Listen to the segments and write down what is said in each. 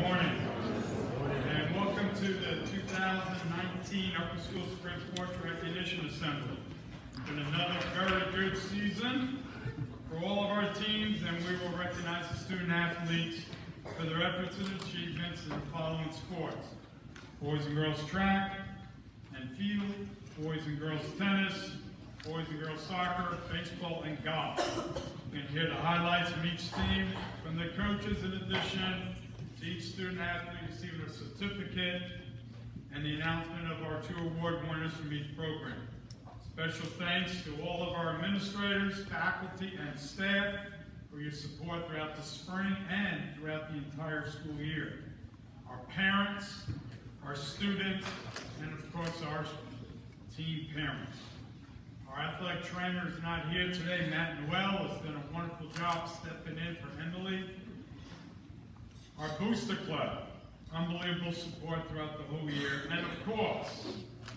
morning. And welcome to the 2019 Upper School Spring Sports Recognition Assembly. It's been another very good season for all of our teams, and we will recognize the student athletes for their efforts and achievements in the following sports: boys and girls track and field, boys and girls tennis, boys and girls soccer, baseball, and golf. You can hear the highlights from each team from the coaches, in addition to each student athlete receiving a certificate and the announcement of our 2 award winners from each program. Special thanks to all of our administrators, faculty, and staff for your support throughout the spring and throughout the entire school year. Our parents, our students, and of course our team parents. Our athletic trainer is not here today. Matt Noel has done a wonderful job stepping in for Emily. Our Booster Club, unbelievable support throughout the whole year. And of course,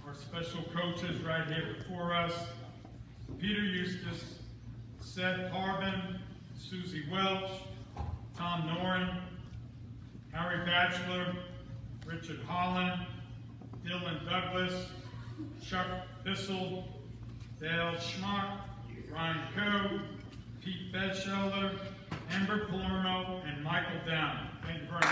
our special coaches right here before us: Peter Eustace, Seth Harbin, Susie Welch, Tom Noren, Harry Batchelor, Richard Holland, Dylan Douglas, Chuck Bissell, Dale Schmuck, Ryan Coe, Pete Bedschelder, Amber Palermo, and Michael Down. Thank you very much.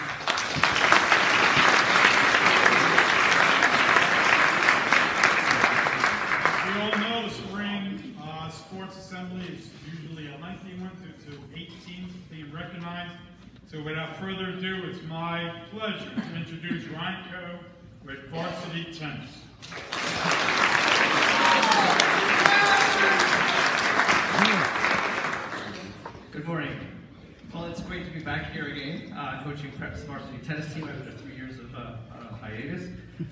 As we all know, the spring sports assembly is usually a lengthy one to 8 teams being recognized. So without further ado, it's my pleasure to introduce Ryan Coe with varsity tennis. Good morning. Well, it's great to be back here again, coaching Prep's varsity tennis team after 3 years of hiatus.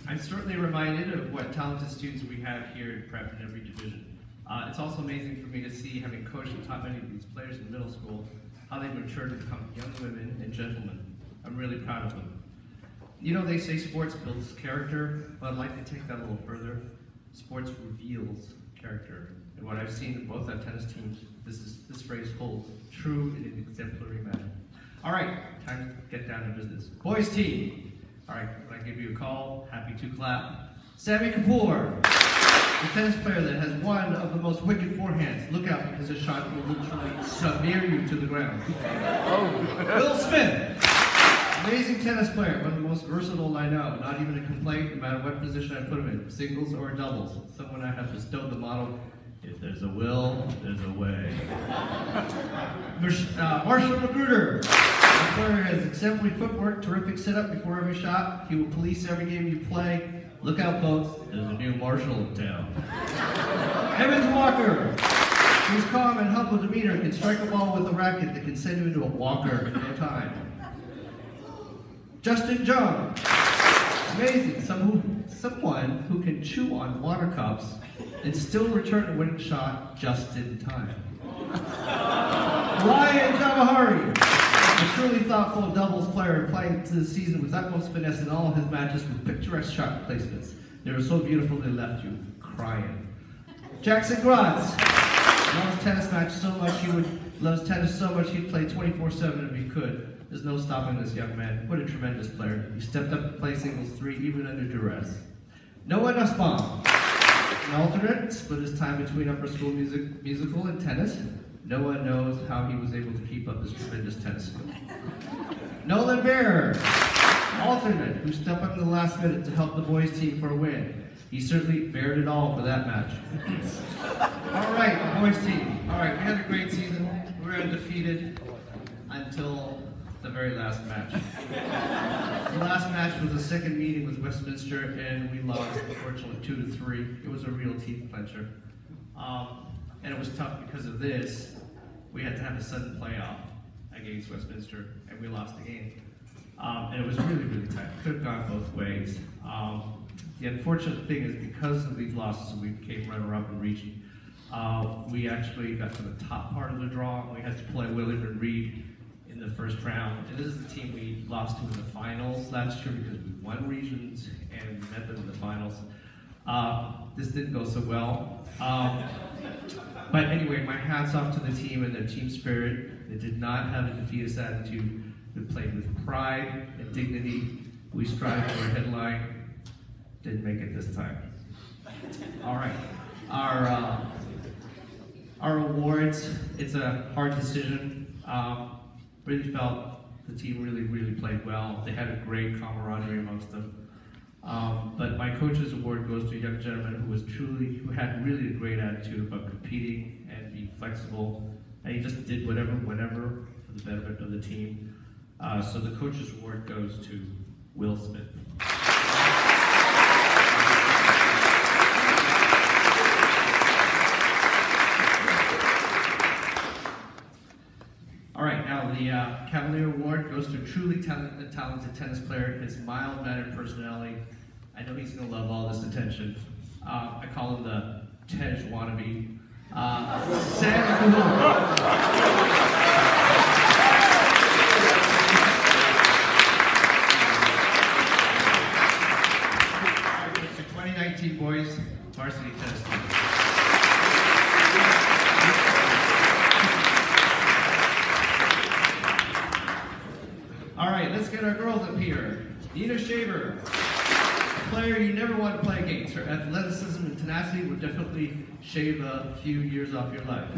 I'm certainly reminded of what talented students we have here at Prep in every division. It's also amazing for me to see, having coached and taught many of these players in middle school, how they've matured to become young women and gentlemen. I'm really proud of them. You know, they say sports builds character, but I'd like to take that a little further. Sports reveals character. And what I've seen in both our tennis teams, this phrase holds true in an exemplary manner. All right, time to get down to business. Boys team. All right, when I give you a call, happy to clap. Sammy Kapoor, the tennis player that has one of the most wicked forehands. Look out, because his shot will literally submerge you to the ground. Oh. Will Smith, amazing tennis player, one of the most versatile I know. Not even a complaint, no matter what position I put him in, singles or doubles. Someone I have bestowed the motto: if there's a will, there's a way. Marshall Magruder, the player has exemplary footwork, terrific setup before every shot. He will police every game you play. Look out, folks, there's a new Marshall in town. Evans Walker, whose calm and humble demeanor can strike a ball with a racket that can send you into a walker in no time. Justin Jung, amazing, someone who can chew on water cups and still return a winning shot just in time. Ryan Javahari, a truly thoughtful doubles player playing to the season with utmost finesse in all of his matches with picturesque shot placements. They were so beautiful they left you crying. Jackson Gratz loves tennis so much he'd play 24/7 if he could. There's no stopping this young man. What a tremendous player. He stepped up to play singles 3 even under duress. Noah Nussbaum, an alternate, split his time between upper school musical and tennis. Noah knows how he was able to keep up his tremendous tennis skill. Nolan Bear, alternate, who stepped up in the last minute to help the boys team for a win. He certainly bared it all for that match. All right, the boys team. All right, we had a great season. We were undefeated until the very last match. The last match was the second meeting with Westminster, and we lost, unfortunately, 2-3. It was a real teeth clencher. And it was tough because of this. We had to have a sudden playoff against Westminster, and we lost the game. And it was really, really tight. Could have gone both ways. The unfortunate thing is, because of these losses, we became runner-up in region. We actually got to the top part of the draw. We had to play Willard and Reed in the first round. And this is the team we lost to in the finals last year because we won regions and we met them in the finals. This didn't go so well. But anyway, my hat's off to the team and their team spirit. They did not have a defeatist attitude. They played with pride and dignity. We strive for a headline. Didn't make it this time. All right. Our awards, it's a hard decision. Really felt the team really played well. They had a great camaraderie amongst them. But my coach's award goes to a young gentleman who had really a great attitude about competing and being flexible. And he just did whatever for the benefit of the team. So the coach's award goes to Will Smith. All right, now the Cavalier Award goes to a truly talented tennis player, his mild-mannered personality. I know he's going to love all this attention. I call him the Tej wannabe. Sam Kahul. It's the 2019 boys varsity tennis team. All right, let's get our girls up here. Nina Shaver, a player you never want to play against. Her athleticism and tenacity would definitely shave a few years off your life.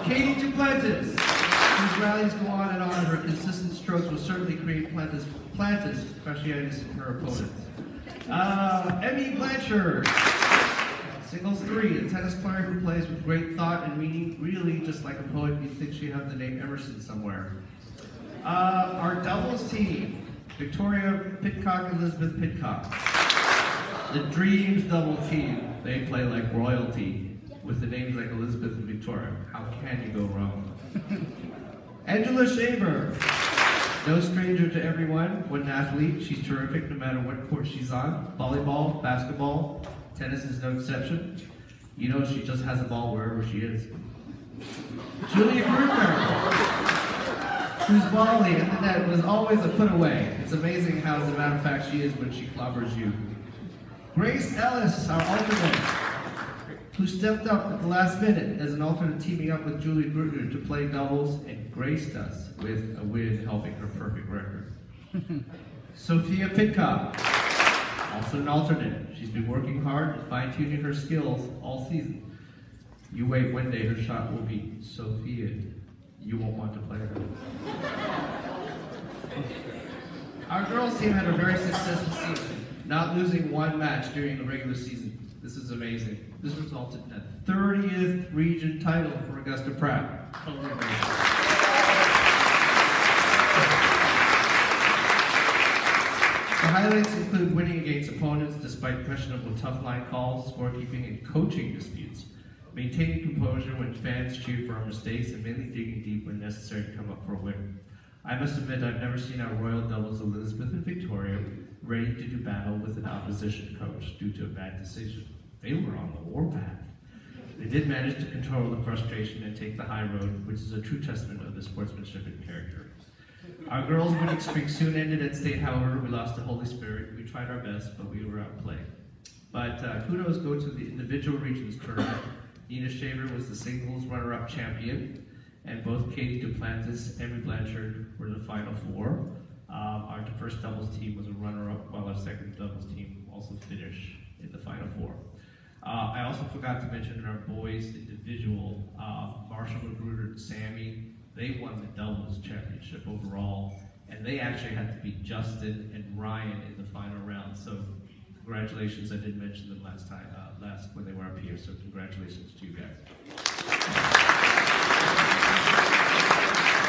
Katie Duplantis, whose rallies go on and on. Her consistent strokes will certainly create plantis fasciitis in her opponents. Emmy Blanchard, singles 3, a tennis player who plays with great thought and meaning. Really, just like a poet, you'd think she'd have the name Emerson somewhere. Our doubles team, Victoria Pitcock, Elizabeth Pitcock. The Dreams double team, they play like royalty with the names like Elizabeth and Victoria. How can you go wrong? Angela Shaver, no stranger to everyone. What an athlete, she's terrific no matter what court she's on. Volleyball, basketball, tennis is no exception. You know she just has a ball wherever she is. Julia Grutner, whose volley at the net was always a put away. It's amazing how, as a matter of fact, she is when she clobbers you. Grace Ellis, our alternate, who stepped up at the last minute as an alternate, teaming up with Julie Grutner to play doubles and graced us with a win, helping her perfect record. Sophia Pitcock, also an alternate. She's been working hard and fine-tuning her skills all season. You wait, one day her shot will be Sophia. You won't want to play her. Our girls team had a very successful season, not losing one match during the regular season. This is amazing. This resulted in a 30th region title for Augusta Pratt. Totally amazing. The highlights include winning against opponents despite questionable tough line calls, scorekeeping, and coaching disputes. Maintaining composure when fans cheer for our mistakes, and mainly digging deep when necessary to come up for a win. I must admit I've never seen our royal doubles Elizabeth and Victoria ready to do battle with an opposition coach due to a bad decision. They were on the warpath. They did manage to control the frustration and take the high road, which is a true testament of the sportsmanship and character. Our girls' winning streak soon ended at state, however. We lost the Holy Spirit. We tried our best, but we were outplayed. But kudos go to the individual regions tournament. Nina Shaver was the singles runner-up champion, and both Katie Duplantis and Emmy Blanchard were the final 4. Our first doubles team was a runner-up, while our second doubles team also finished in the final 4. I also forgot to mention in our boys individual, Marshall Magruder and Sammy, they won the doubles championship overall, and they actually had to beat Justin and Ryan in the final round. So congratulations, I did mention them last when they were up here, so congratulations to you guys.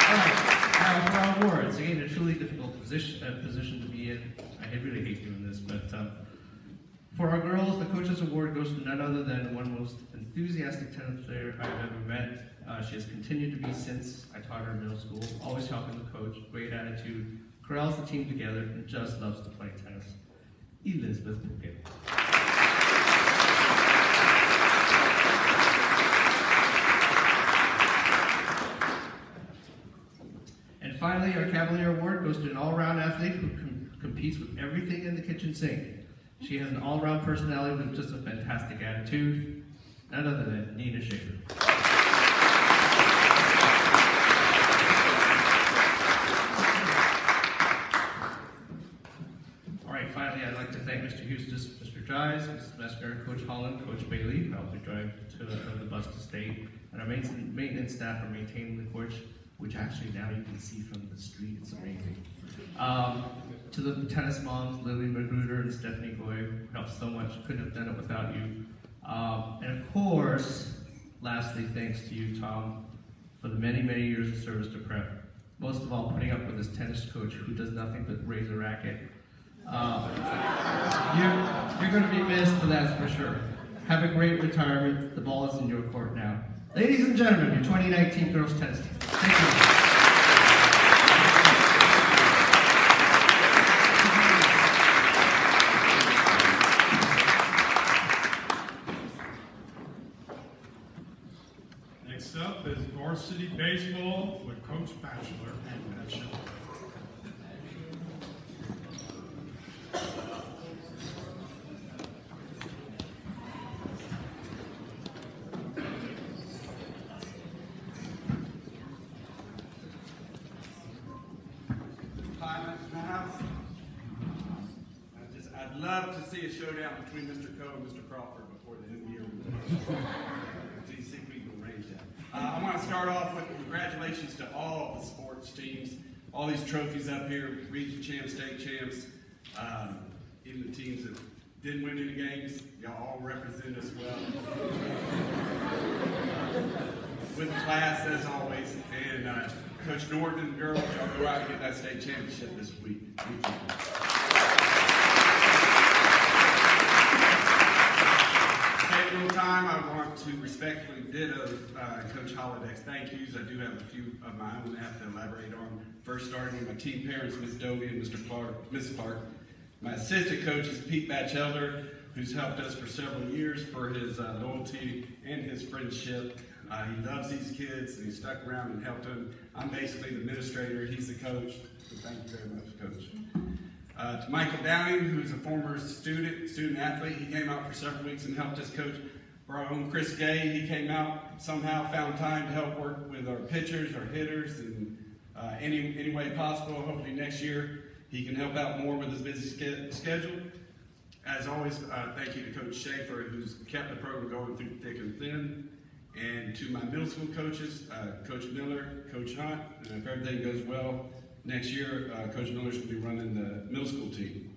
All right, now for our awards. Again, a truly difficult position to be in. I really hate doing this, but for our girls, the Coach's Award goes to none other than one most enthusiastic tennis player I've ever met. She has continued to be since I taught her in middle school, always helping the coach, great attitude, corrals the team together, and just loves to play tennis. Elizabeth Puckett. And finally, our Cavalier Award goes to an all-around athlete who competes with everything in the kitchen sink. She has an all-around personality with just a fantastic attitude, none other than Nina Shaver. finally, I'd like to thank Mr. Eustace, Mr. Giles, Mrs. Messner, Coach Holland, Coach Bailey, who helped me drive to the bus to state, and our maintenance staff for maintaining the courts, which actually now you can see from the street. It's amazing. To the tennis moms, Lily Magruder and Stephanie Goy, who helped so much. Couldn't have done it without you. And of course, lastly, thanks to you, Tom, for the many, many years of service to prep. Most of all, putting up with this tennis coach who does nothing but raise a racket. You're going to be missed, but that's for sure. Have a great retirement. The ball is in your court now. Ladies and gentlemen, your 2019 girls tennis team. Thank you. Next up is varsity baseball with Coach Batchelor and Matt Schiller. I'd love to see a showdown between Mr. Coe and Mr. Crawford before the end of the year. Please see if we can arrange that. I want to start off with congratulations to all of the sports teams, all these trophies up here, region champs, state champs, even the teams that didn't win any games. Y'all all represent us well. With class, as always, and Coach Norton and girls, y'all go out and get that state championship this week. Save a little time, I want to respectfully ditto Coach Holiday's thank yous. I do have a few of my own I have to elaborate on. First, starting with my team parents, Ms. Dovey and Mr. Clark, Ms. Clark. My assistant coach is Pete Batchelder, who's helped us for several years for his loyalty and his friendship. He loves these kids, and he stuck around and helped them. I'm basically the administrator. He's the coach. So thank you very much, Coach. To Michael Downing, who's a former student athlete, he came out for several weeks and helped us coach. For our own Chris Gay, he came out, somehow found time to help work with our pitchers, our hitters, and any way possible. Hopefully next year he can help out more with his busy schedule. As always, thank you to Coach Schaefer, who's kept the program going through thick and thin. And to my middle school coaches, Coach Miller, Coach Hunt, and if everything goes well, next year, Coach Miller's going to be running the middle school team.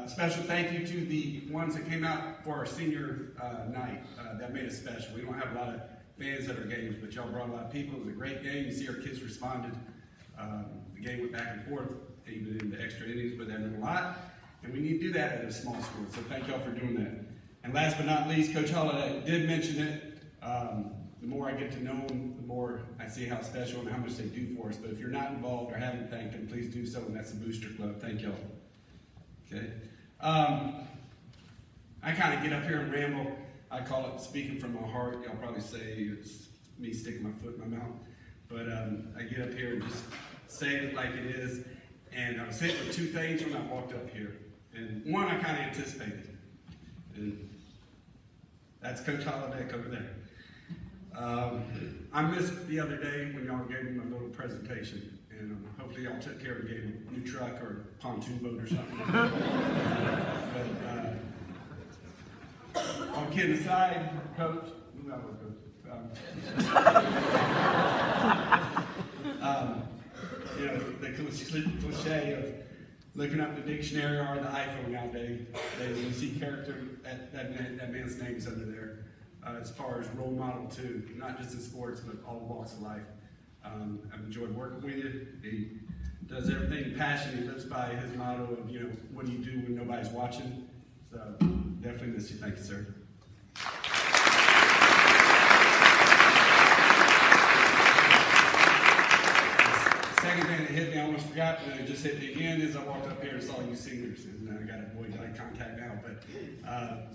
Special thank you to the ones that came out for our senior night. That made it special. We don't have a lot of fans at our games, but y'all brought a lot of people. It was a great game. You see our kids responded. The game went back and forth, even in the extra innings, but that meant a lot. And we need to do that at a small school, so thank y'all for doing that. And last but not least, Coach Holiday did mention it. The more I get to know them, the more I see how special and how much they do for us. But if you're not involved or haven't thanked them, please do so, and that's the Booster Club. Thank y'all. Okay. I kind of get up here and ramble. I call it speaking from my heart. Y'all probably say it's me sticking my foot in my mouth. But I get up here and just say it like it is. And I was hit with two things when I walked up here. And one I kind of anticipated. And that's Coach Holiday over there. I missed the other day when y'all gave him a little presentation, and hopefully y'all took care of gave him a new truck or a pontoon boat or something. But all kidding aside, Coach, move out of Coach. You know, the cliche of looking up the dictionary or the iPhone nowadays, you see character, that man's name is under there. As far as role model too, not just in sports, but all walks of life. I've enjoyed working with you. He does everything passion. He lives by his motto of, you know, what do you do when nobody's watching? So definitely miss you. Thank you, sir. Second thing that hit me, I almost forgot, but it just hit me again, is I walked up here and saw you seniors, and I got to avoid eye contact now, but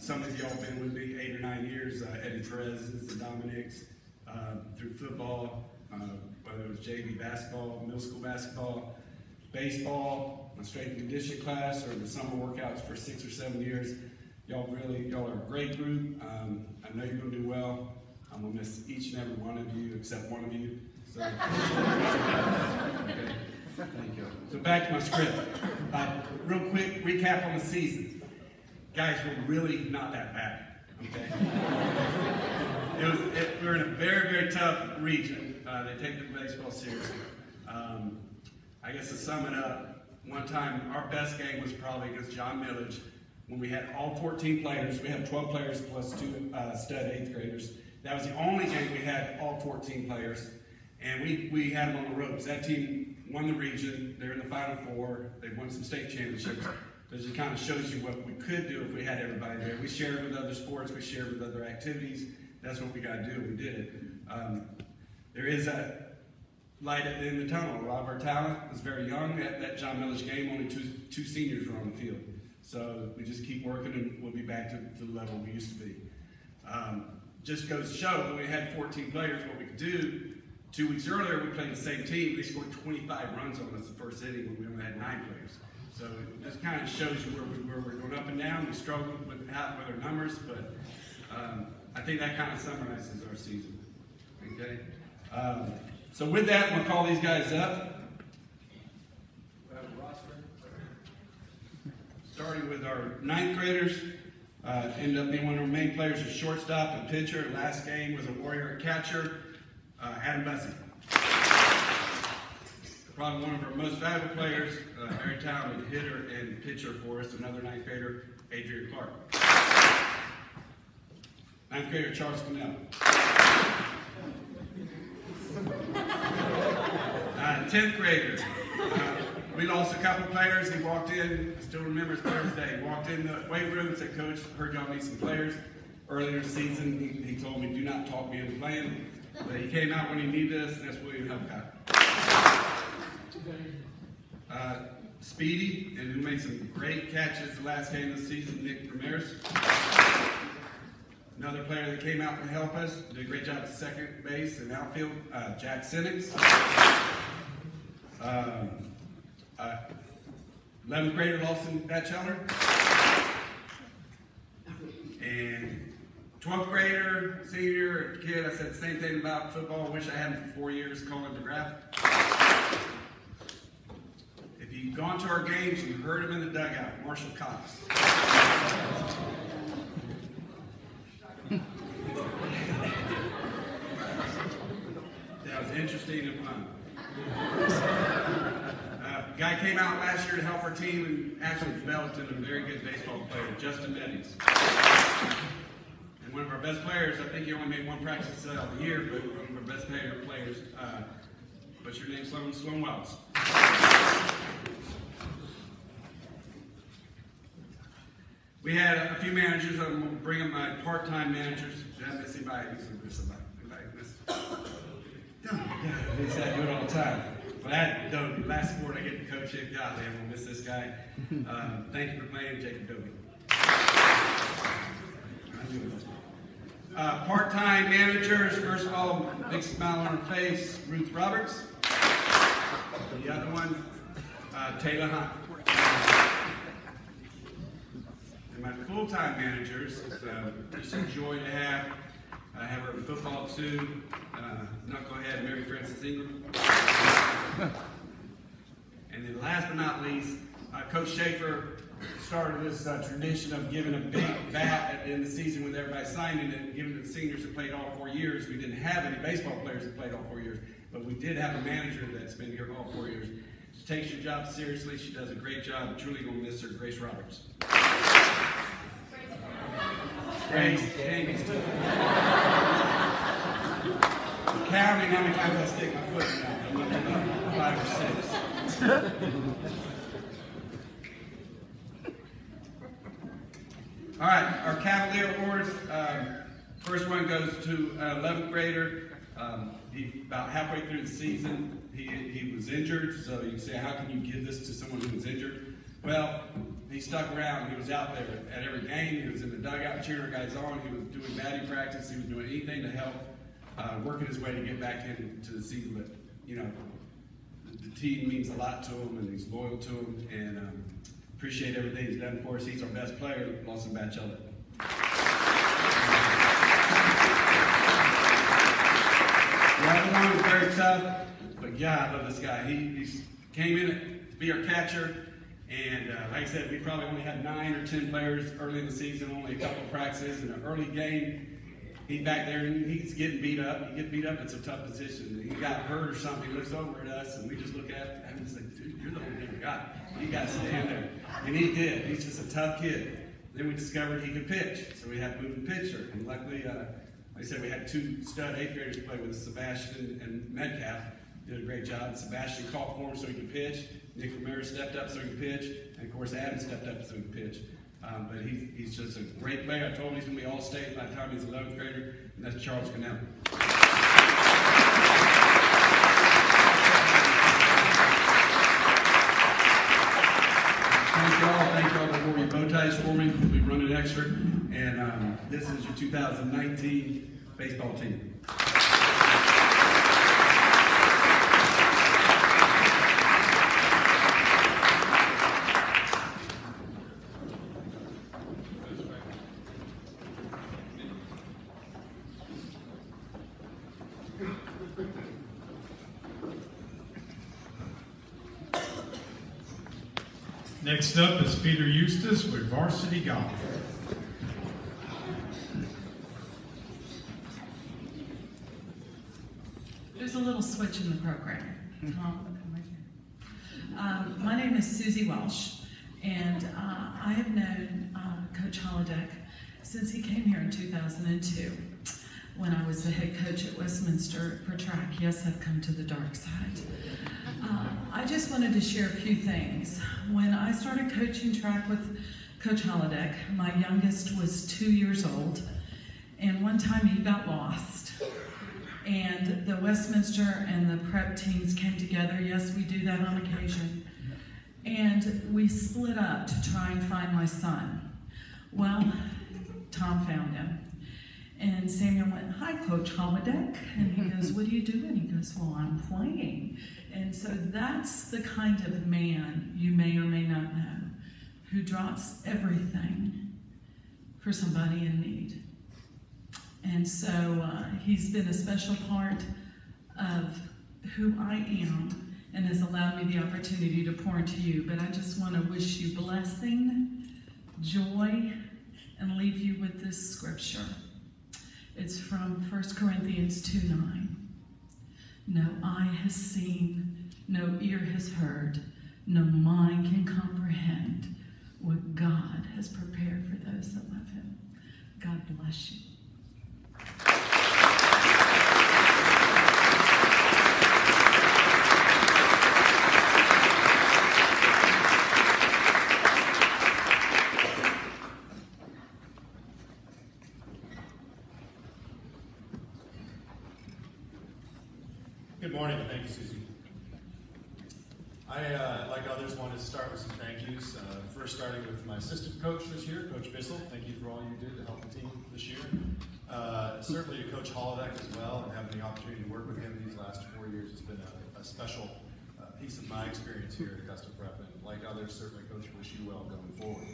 some of y'all been with me 8 or 9 years, Eddie Perez's, the Dominics, through football, whether it was JV basketball, middle school basketball, baseball, my strength and conditioning class, or the summer workouts for 6 or 7 years. Y'all are a great group. I know you're going to do well. I'm going to miss each and every one of you, except one of you. So, okay. Thank you. So back to my script. Real quick recap on the season. Guys, we're really not that bad. Okay. We're in a very, very tough region. They take the baseball seriously. I guess to sum it up, one time our best game was probably against John Millage when we had all 14 players. We had 12 players plus 2 stud 8th graders. That was the only game we had all 14 players, and we had them on the ropes. That team won the region. They're in the Final Four. They won some state championships. It just kind of shows you what we could do if we had everybody there. We shared with other sports. We shared with other activities. That's what we got to do. We did it. There is a light at the end of the tunnel. A lot of our talent is very young. At that John Millage game, only two seniors were on the field. So we just keep working, and we'll be back to the level we used to be. Just goes to show when we had 14 players, what we could do. 2 weeks earlier, we played the same team. They scored 25 runs on us the first inning when we only had 9 players. So it just kind of shows you where we're going up and down. We struggled with our numbers, but I think that kind of summarizes our season. Okay. So with that, we'll call these guys up. We have a roster. Starting with our 9th graders. Ended up being one of our main players as shortstop and pitcher. Last game was a warrior and catcher, Adam Bussey. Probably one of our most valuable players, very talented hitter and pitcher for us, another 9th grader, Adrian Clark. 9th grader, Charles Cannell. 10th grader, we lost a couple players. He walked in, still remember his birthday. He walked in the weight room and said, "Coach, heard y'all need some players." Earlier this season, he told me, "Do not talk me into playing." But he came out when he needed us, and that's William Helcott. Speedy, and who made some great catches the last game of the season, Nick Ramirez. Another player that came out to help us, did a great job at second base and outfield, Jack Sinnix. 11th grader, Lawson Batchelder. And 12th grader, senior, kid, I said the same thing about football. Wish I had him for 4 years, Colin DeGraff. If you've gone to our games, you've heard him in the dugout, Marshall Cox. That was interesting and fun. Guy came out last year to help our team and actually developed into a very good baseball player, Justin Mettings. And one of our best players, I think he only made 1 practice out of the year, but one of our best players, what's your name, Sloan Wells. We had a few managers. I'm going to bring up my part-time managers. Did I miss anybody? Anybody miss? Yeah, I do it all the time. But the last sport I get to coach it, God, I'm going to miss this guy. Thank you for playing, Jacob Dobie. Part-time managers, first of all, big smile on her face, Ruth Roberts. The other one, Taylor Hunt. And my full-time managers, it's just a joy to have. I have her in football too, knucklehead Mary Frances Ingram. And then last but not least, Coach Schaefer started this tradition of giving a big bat at the end of the season with everybody signing it, and giving it to the seniors who played all 4 years. We didn't have any baseball players that played all 4 years, but we did have a manager that's been here all 4 years. She takes her job seriously. She does a great job. I'm truly going to miss her, Grace Roberts. Grace, Amy's too. Counting how many times I stick my foot in that. I'm looking up 5 or 6. All right, our Cavalier Awards. First one goes to 11th grader. About halfway through the season, he was injured. So you say, how can you give this to someone who was injured? Well, he stuck around. He was out there at every game. He was in the dugout cheering guys on. He was doing batting practice. He was doing anything to help, working his way to get back into the season. But, you know, the team means a lot to him, and he's loyal to him, and appreciate everything he's done for us. He's our best player, Lawson Batchelder. The other one was very tough, but yeah, I love this guy. He came in to be our catcher. And like I said, we probably only had 9 or 10 players early in the season, only a couple of practices. In an early game, he's back there and he's getting beat up. He gets beat up, it's a tough position. He got hurt or something, he looks over at us, and we just look at him and he's like, dude, you're the only different guy. You got to stand there. And he did. He's just a tough kid. Then we discovered he could pitch, so we had to move the pitcher. And luckily, like I said, we had 2 stud 8th graders play with us, Sebastian and Metcalf. Did a great job. Sebastian caught for him so he could pitch. Nick Ramirez stepped up so he could pitch. And of course, Adam stepped up so he could pitch. But he's just a great player. I told him he's going to be all-state by the time he's 11th grader, and that's Charles Cannell. Thank y'all for wearing your bow ties for me. We'll be running extra. And this is your 2019 baseball team. Next up is Peter Eustace with Varsity Golf. There's a little switch in the program. My name is Susie Welsh, and I have known Coach Holodeck since he came here in 2002 when I was the head coach at Westminster for track. Yes, I've come to the dark side. I just wanted to share a few things. When I started coaching track with Coach Holodeck, my youngest was 2 years old, and one time he got lost. And the Westminster and the prep teams came together. Yes, we do that on occasion. And we split up to try and find my son. Well, Tom found him. And Samuel went, "Hi, Coach Holodeck." And he goes, "What are you doing?" He goes, "Well, I'm playing." And so that's the kind of man you may or may not know who drops everything for somebody in need. And so he's been a special part of who I am and has allowed me the opportunity to pour into you. But I just want to wish you blessing, joy, and leave you with this scripture. It's from 1 Corinthians 2:9. No eye has seen, no ear has heard, no mind can comprehend what God has prepared for those that love him. God bless you. Good morning, and thank you, Susie. I, like others, wanted to start with some thank yous. First, starting with my assistant coach this year, Coach Bissell. Thank you for all you did to help the team this year. Certainly to Coach Holodeck as well, and having the opportunity to work with him these last 4 years has been a special piece of my experience here at Augusta Prep. And like others, certainly, Coach, wish you well going forward.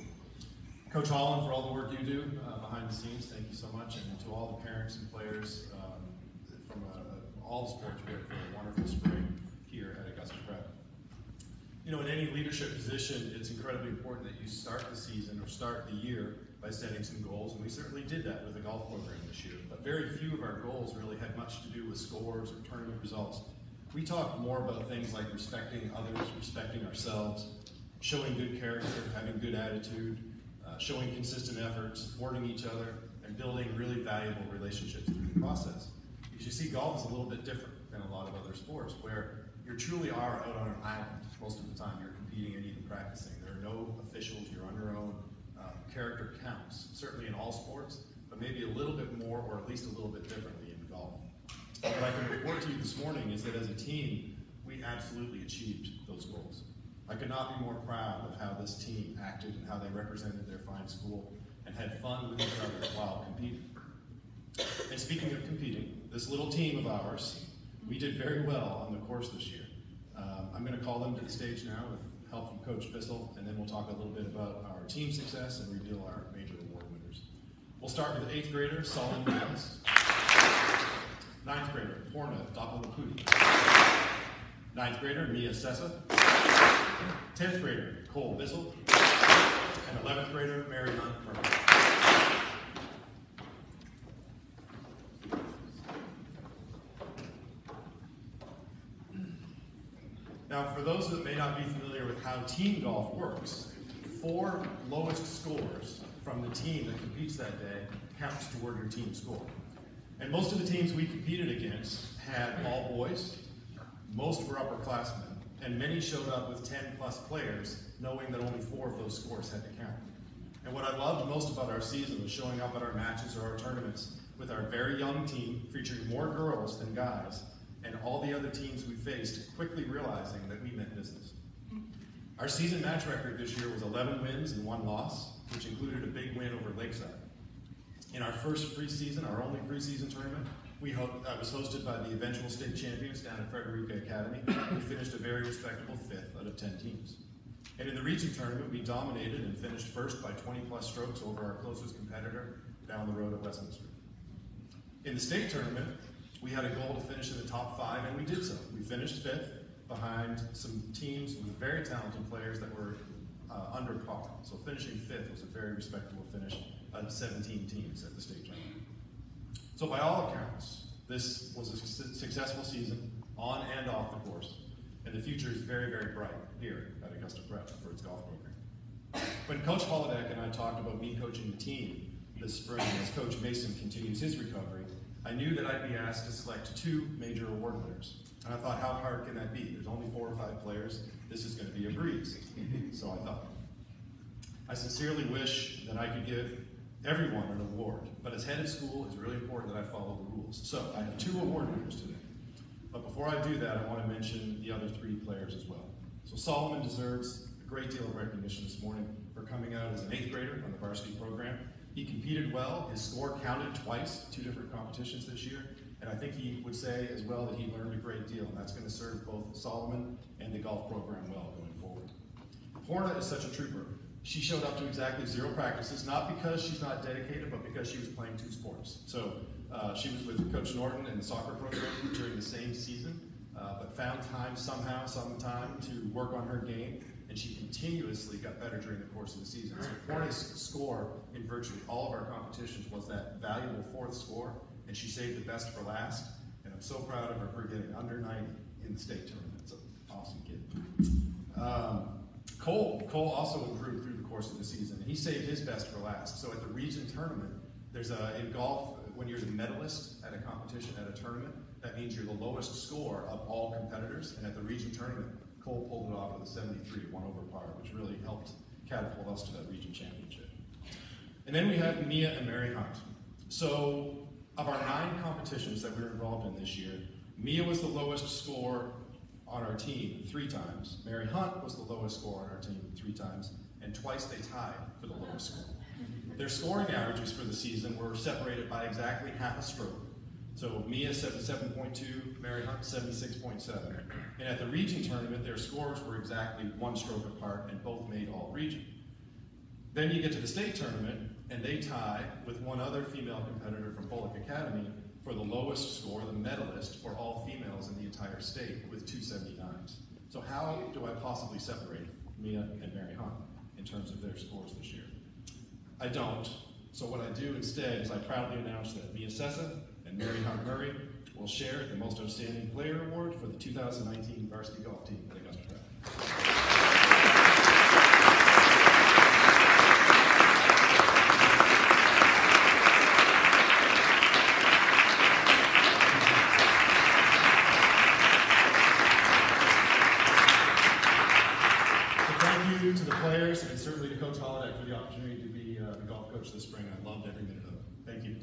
Coach Holland, for all the work you do behind the scenes, thank you so much. And to all the parents and players from all the sports, we had a wonderful spring here at Augusta Prep. You know, in any leadership position, it's incredibly important that you start the season or start the year by setting some goals, and we certainly did that with the golf program this year. But very few of our goals really had much to do with scores or tournament results. We talked more about things like respecting others, respecting ourselves, showing good character, having good attitude, showing consistent effort, supporting each other, and building really valuable relationships through the process. Because you see, golf is a little bit different than a lot of other sports, where you truly are out on an island most of the time. You're competing and even practicing. There are no officials. You're on your own. Character counts, certainly in all sports, but maybe a little bit more, or at least a little bit differently in golf. What I can report to you this morning is that as a team, we absolutely achieved those goals. I could not be more proud of how this team acted and how they represented their fine school and had fun with each other while competing. And speaking of competing, this little team of ours, we did very well on the course this year. I'm going to call them to the stage now with help from Coach Bissell, and then we'll talk a little bit about our team success and reveal our major award winners. We'll start with 8th grader Solomon Miles, 9th grader Porna Dapalaputi, 9th grader Mia Sessa, 10th grader Cole Bissell, and 11th grader Mary Hunt Murray. Now, for those that may not be familiar with how team golf works, 4 lowest scores from the team that competes that day counts toward your team score. And most of the teams we competed against had all boys, most were upperclassmen, and many showed up with 10 plus players, knowing that only 4 of those scores had to count. And what I loved most about our season was showing up at our matches or our tournaments with our very young team, featuring more girls than guys, and all the other teams we faced quickly realizing that we meant business. Our season match record this year was 11 wins and 1 loss, which included a big win over Lakeside. In our first preseason, our only preseason tournament, was hosted by the eventual state champions down at Frederica Academy. We finished a very respectable 5th out of 10 teams. And in the region tournament, we dominated and finished first by 20 plus strokes over our closest competitor down the road at Westminster. In the state tournament, we had a goal to finish in the top 5, and we did so. We finished 5th behind some teams with very talented players that were under par. So finishing 5th was a very respectable finish out of 17 teams at the state tournament. So by all accounts, this was a successful season on and off the course, and the future is very, very bright here at Augusta Prep for its golf program. When Coach Holodeck and I talked about me coaching the team this spring as Coach Mason continues his recovery, I knew that I'd be asked to select 2 major award winners. And I thought, how hard can that be? There's only 4 or 5 players. This is going to be a breeze. So I thought. I sincerely wish that I could give everyone an award, but as head of school, it's really important that I follow the rules. So I have 2 award winners today. But before I do that, I want to mention the other 3 players as well. So Solomon deserves a great deal of recognition this morning for coming out as an 8th grader on the varsity program. He competed well. His score counted twice, 2 different competitions this year. And I think he would say as well that he learned a great deal, and that's going to serve both Solomon and the golf program well going forward. Horna is such a trooper. She showed up to exactly 0 practices, not because she's not dedicated, but because she was playing 2 sports. So she was with Coach Norton in the soccer program during the same season, but found time somehow, sometime to work on her game, and she continuously got better during the course of the season. So Horna's score in virtually all of our competitions was that valuable 4th score, and she saved the best for last, and I'm so proud of her for getting under 90 in the state tournament. It's an awesome kid. Cole also improved through the course of the season, and he saved his best for last. So at the region tournament, in golf, when you're the medalist at a competition, at a tournament, that means you're the lowest score of all competitors, and at the region tournament, Cole pulled it off with a 73, 1 over par, which really helped catapult us to that region championship. And then we had Mia and Mary Hunt. So of our 9 competitions that we were involved in this year, Mia was the lowest score on our team 3 times. Mary Hunt was the lowest score on our team 3 times, and twice they tied for the lowest score. Their scoring averages for the season were separated by exactly half a stroke. So Mia 77.2, Mary Hunt 76.7. And at the region tournament, their scores were exactly 1 stroke apart, and both made all region. Then you get to the state tournament, and they tie with 1 other female competitor from Bullock Academy for the lowest score, the medalist, for all females in the entire state with 279s. So how do I possibly separate Mia and Mary Hunt in terms of their scores this year? I don't. So what I do instead is I proudly announce that Mia Sessa and Mary Hunt Murray will share the Most Outstanding Player Award for the 2019 varsity golf team at Augusta Prep. To the players and certainly to Coach Holodeck for the opportunity to be the golf coach this spring. I loved every minute of it. Thank you.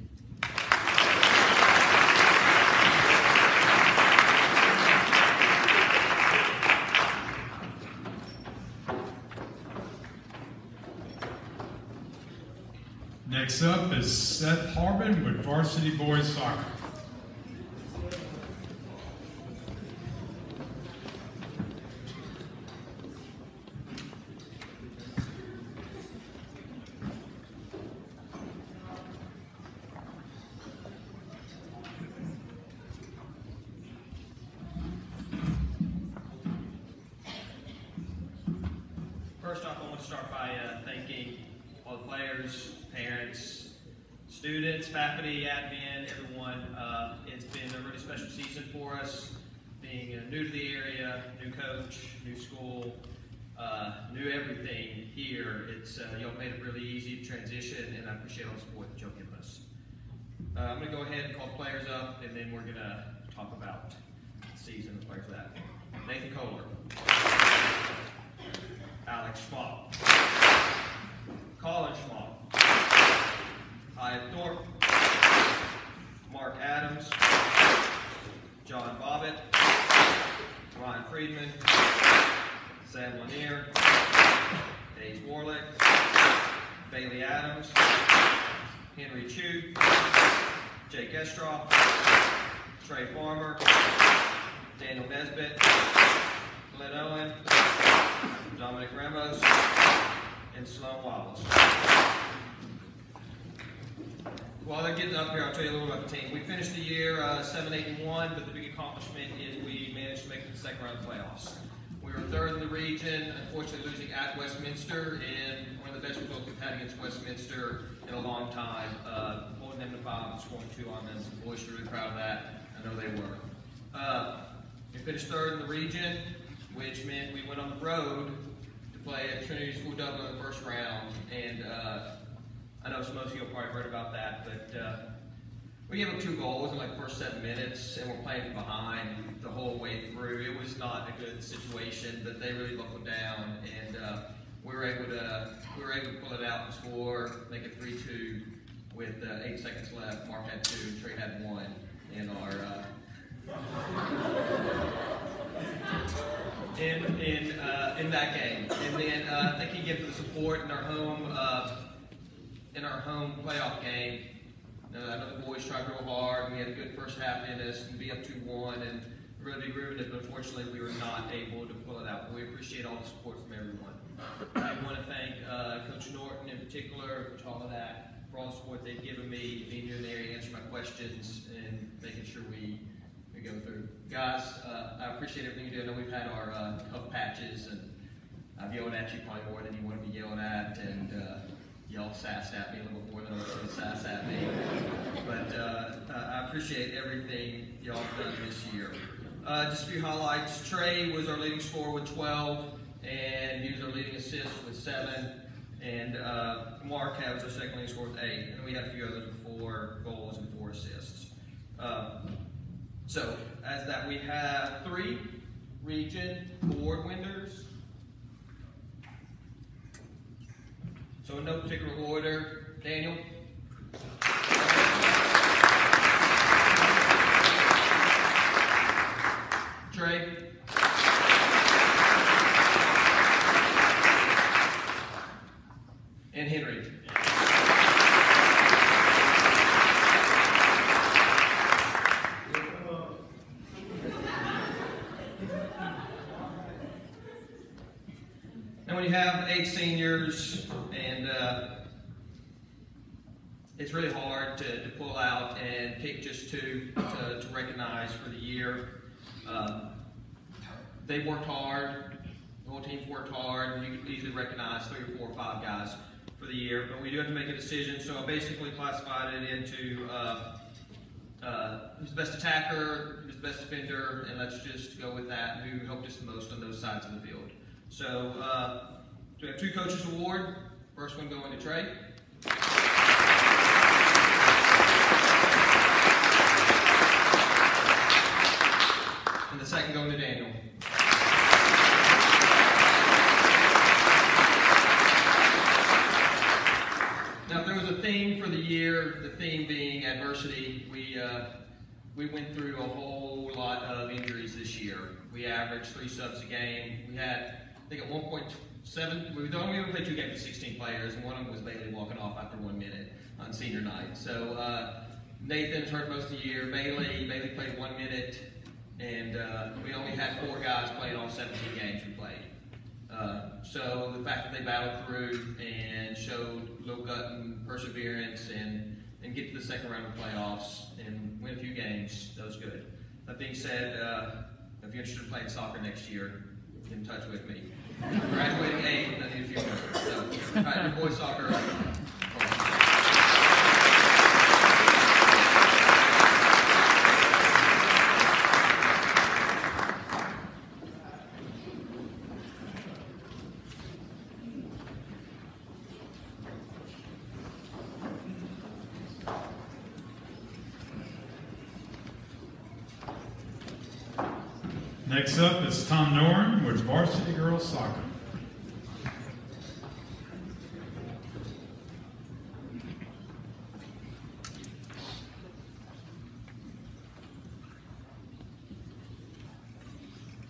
Next up is Seth Harbin with Varsity Boys Soccer. first off, I want to start by thanking all the players, parents, students, faculty, admin, everyone. It's been a really special season for us, being new to the area, new coach, new school, new everything here. It's y'all made it really easy to transition, and I appreciate all the support that y'all give us. I'm going to go ahead and call the players up, and then we're going to talk about the season, the players of that. Nathan Kohler. Alex Schmalk. Colin Schmalk. Hyatt Thorpe. Mark Adams. John Bobbitt. Ryan Friedman. Sam Lanier. Dave Warlick. Bailey Adams. Henry Chu. Jake Estroff. Trey Farmer. Daniel Nesbitt. Glenn Owen. Dominic Ramos. And Sloan Wallace. While they're getting up here, I'll tell you a little about the team. We finished the year 7-8-1, but the big accomplishment is we managed to make it to the second round of the playoffs. We were third in the region, unfortunately losing at Westminster, and one of the best results we've had against Westminster in a long time. Holding them to 5 and scoring 2 on them. So the boys are really proud of that. I know they were. We finished third in the region, which meant we went on the road to play at Trinity School Dublin in the first round. And I know most of you have probably heard about that, but we gave up 2 goals in like the first 7 minutes, and we're playing from behind the whole way through. It was not a good situation, but they really buckled down, and we were able to pull it out and score, make it 3-2 with 8 seconds left. Mark had 2, Trey had 1 in our in that game. And then thank you again for the support in our home playoff game. I know the boys tried real hard. We had a good first half in us and be up 2-1 and really ruined it, but unfortunately we were not able to pull it out. But we appreciate all the support from everyone. I want to thank Coach Norton in particular, Coach Holodak, for all the support they've given me, being here in the area, answering my questions, and making sure we go through. Guys, I appreciate everything you do. I know we've had our tough patches, and I've yelled at you probably more than you want to be yelled at, and y'all sassed at me a little bit more than I was going to sass at me. But I appreciate everything y'all have done this year. Just a few highlights. Trey was our leading scorer with 12, and he was our leading assist with 7. And Mark was our second leading scorer with 8. And we had a few others with 4 goals and 4 assists. So, as that, we have 3 region award winners. So in no particular order, Daniel. Trey. And Henry. Now when you have 8 seniors, and it's really hard to pull out and pick just 2 to recognize for the year. They worked hard. The whole team's worked hard. You can easily recognize 3 or 4 or 5 guys for the year, but we do have to make a decision. So I basically classified it into who's the best attacker, who's the best defender, and let's just go with that. Who helped us the most on those sides of the field. So we have 2 coaches award. First one going to Trey. And the second going to Daniel. Now, if there was a theme for the year, the theme being adversity, we went through a whole lot of injuries this year. We averaged 3 subs a game. We had, I think at 1.7, we only played 2 games with 16 players, and one of them was Bailey walking off after 1 minute on senior night. So Nathan's hurt most of the year. Bailey played 1 minute, and we only had 4 guys playing all 17 games we played. So the fact that they battled through and showed low gut and perseverance and get to the second round of playoffs and win a few games, that was good. That being said, if you're interested in playing soccer next year, get in touch with me. Graduating 8th, I need All right, your boys soccer. Next up is Tom Noren with Varsity Girls Soccer.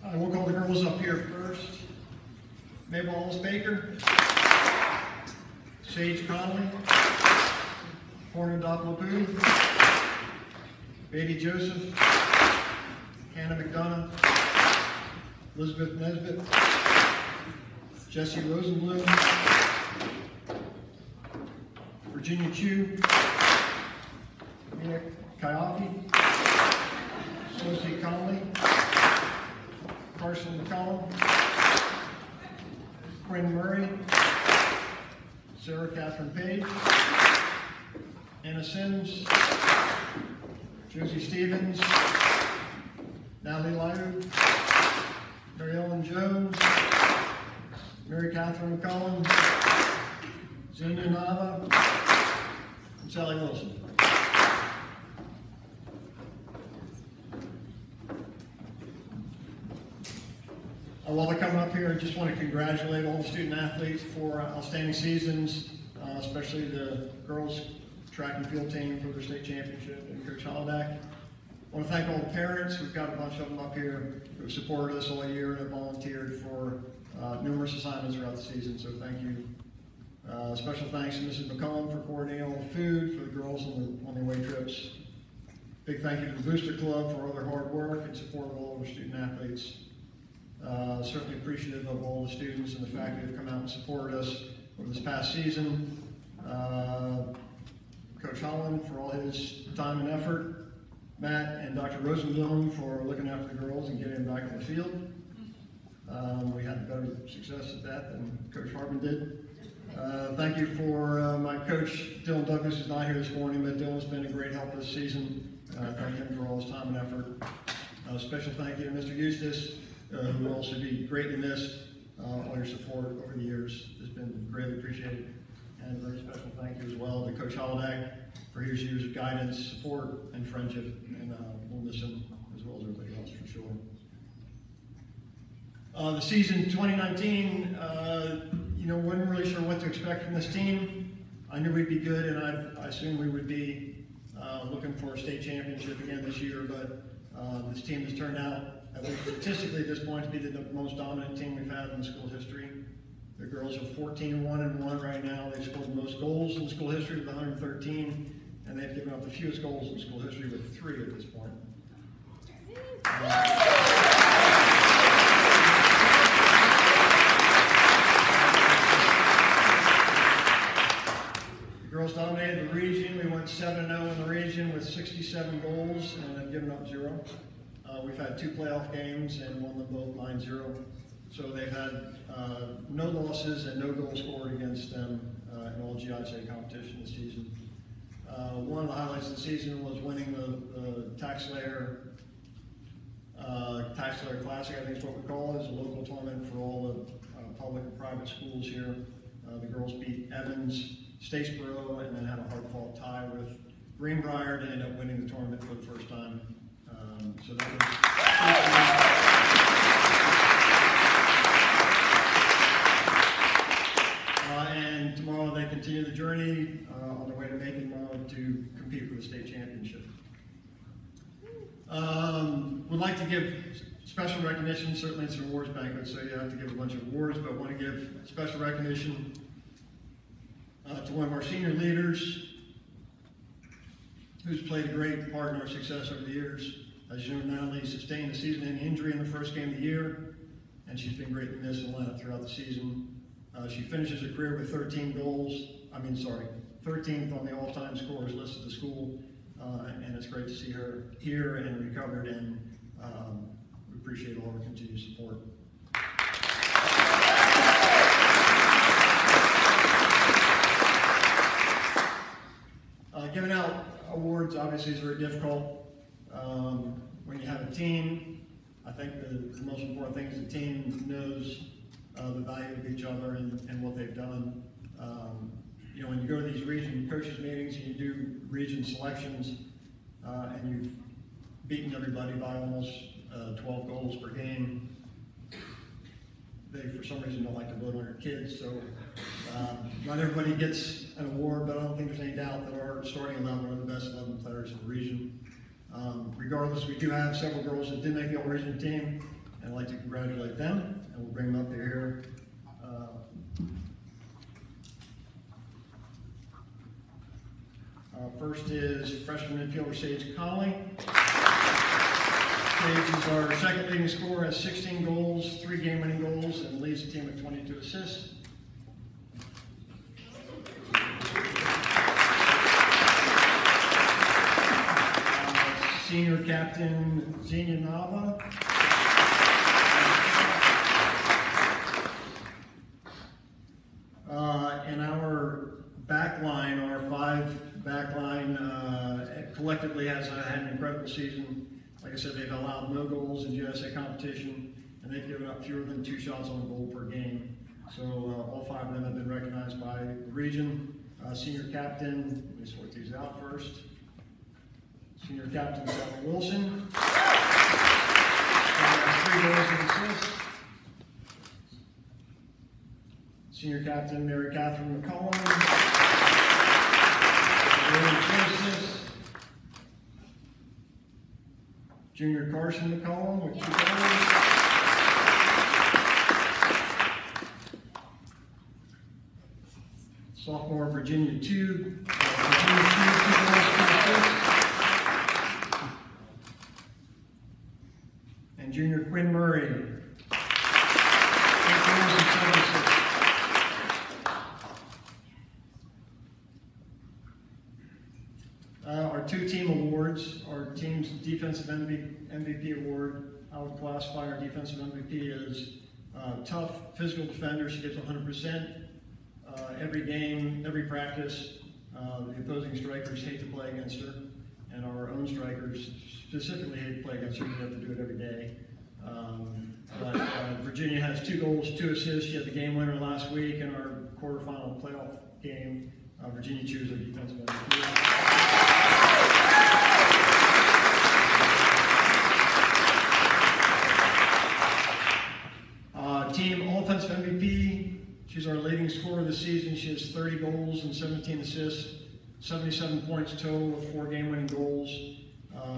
All right, we'll call the girls up here first. Mabel Ellis Baker, Sage Connolly, Horner Doppelboo, Beatty Joseph, Hannah McDonough, Elizabeth Nesbitt, Jessie Rosenblum, Virginia Chu, Mia Kayaki, Sophie Connolly, Carson McCollum, Quinn Murray, Sarah Catherine Page, Anna Sims, Josie Stevens, Natalie Lyru, Mary Ellen Jones, Mary Catherine McCollum, Xenia Nava, and Sally Wilson. While they're coming up here, I just want to congratulate all the student athletes for outstanding seasons, especially the girls track and field team for their state championship and Coach Holodak. I want to thank all the parents. We've got a bunch of them up here who have supported us all year and have volunteered for numerous assignments throughout the season, so thank you. Special thanks to Mrs. McCollum for coordinating all the food for the girls on their away trips. Big thank you to the Booster Club for all their hard work and support of all of our student athletes. Certainly appreciative of all the students and the fact they've come out and supported us over this past season. Coach Holland for all his time and effort. Matt and Dr. Rosenblum for looking after the girls and getting them back in the field. We had better success at that than Coach Harbin did. Thank you for my coach, Dylan Douglas, who's not here this morning, but Dylan's been a great help this season. Thank him for all his time and effort. Special thank you to Mr. Eustace, who will also be greatly missed. All your support over the years has been greatly appreciated. And a very special thank you as well to Coach Holodak for his years of guidance, support, and friendship. And we'll miss him as well as everybody else for sure. The season 2019, wasn't really sure what to expect from this team. I knew we'd be good, and I assumed we would be looking for a state championship again this year, but this team has turned out, at least statistically at this point, to be the most dominant team we've had in school history. The girls are 14-1-1 right now. They've scored the most goals in school history with 113, and they've given up the fewest goals in school history with 3 at this point. The girls dominated the region. We went 7-0 in the region with 67 goals and have given up 0. We've had 2 playoff games and won them both 9-0. So they've had no losses and no goals scored against them in all GIJ competition this season. One of the highlights of the season was winning the TaxSlayer Classic, I think is what we call it. It's a local tournament for all the public and private schools here. The girls beat Evans, Statesboro, and then had a hard-fought tie with Greenbrier to end up winning the tournament for the first time. So that was and tomorrow they continue the journey on their way to Macon tomorrow to compete for the state championship. Would like to give special recognition. Certainly it's an awards banquet, so you have to give a bunch of awards, but want to give special recognition to one of our senior leaders who's played a great part in our success over the years. As you know, Natalie sustained a season-ending injury in the first game of the year, and she's been greatly missed in the lineup throughout the season. She finishes her career with 13th on the all-time scorers list at the school, and it's great to see her here and recovered, and we appreciate all of her continued support. obviously is very difficult. When you have a team, I think the most important thing is the team knows the value of each other and what they've done. You know, when you go to these region coaches meetings and you do region selections, and you've beaten everybody by almost 12 goals per game, they for some reason don't like to vote on their kids. So not everybody gets an award, but I don't think there's any doubt that our starting 11 are the best 11 players in the region. Regardless, we do have several girls that did make the all-region team, and I'd like to congratulate them, and we'll bring them up here. First is freshman midfielder Sage Conley. Sage is our second leading scorer, has 16 goals, 3 game-winning goals, and leads the team with 22 assists. Senior captain Xenia Nava. And our backline, our 5 backline, collectively has had an incredible season. Like I said, they've allowed no goals in GSA competition, and they've given up fewer than 2 shots on goal per game. So all 5 of them have been recognized by the region. Senior captain, let me sort these out first. Senior captain Sally Wilson. 3 goals and assists. Senior captain Mary Catherine McCollum. 4 assists. Junior Carson McCollum with 2 goals. Sophomore Virginia 2. Virginia 2 goals, 2 assists. And junior Quinn Murray. 8 goals and 7 assists. Our 2 team awards, our team's defensive MVP award, I would classify our defensive MVP as tough physical defender. She gives 100%. Every game, every practice, the opposing strikers hate to play against her, and our own strikers specifically hate to play against her. We have to do it every day. But Virginia has 2 goals, 2 assists. She had the game winner last week in our quarterfinal playoff game. Virginia chose our defensive MVP. Team offensive MVP, she's our leading scorer this season. She has 30 goals and 17 assists, 77 points total with 4 game-winning goals.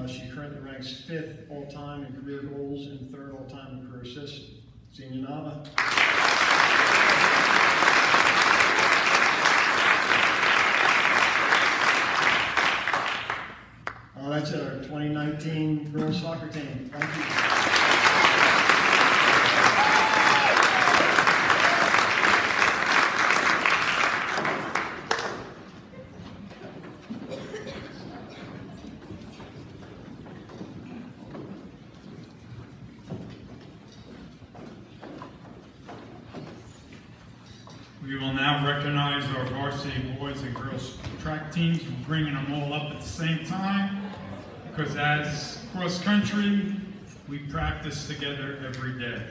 She currently ranks 5th all-time in career goals and 3rd all-time in career assists. Xenia Nava. That's it, our 2019 girls soccer team. Thank you. We will now recognize our varsity boys and girls track teams. We're bringing them all up at the same time because as cross country, we practice together every day.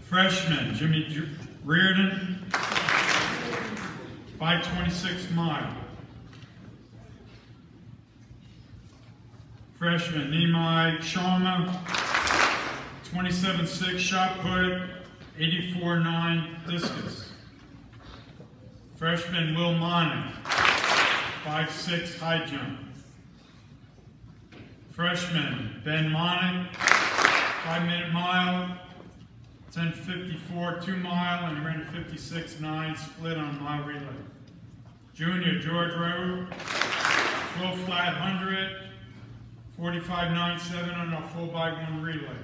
Freshman, Jimmy Reardon, 5:26 mile. Freshman, Nimai Sharma, 27.6 shot put, 84.9 discus. Freshman Will Monick, 5'6 high jump. Freshman Ben Monick, 5-minute mile, 10:54 2 mile, and he ran a 56.9 split on mile relay. Junior George Rowe, 12 flat 100, 45.97 on a full by 1 relay.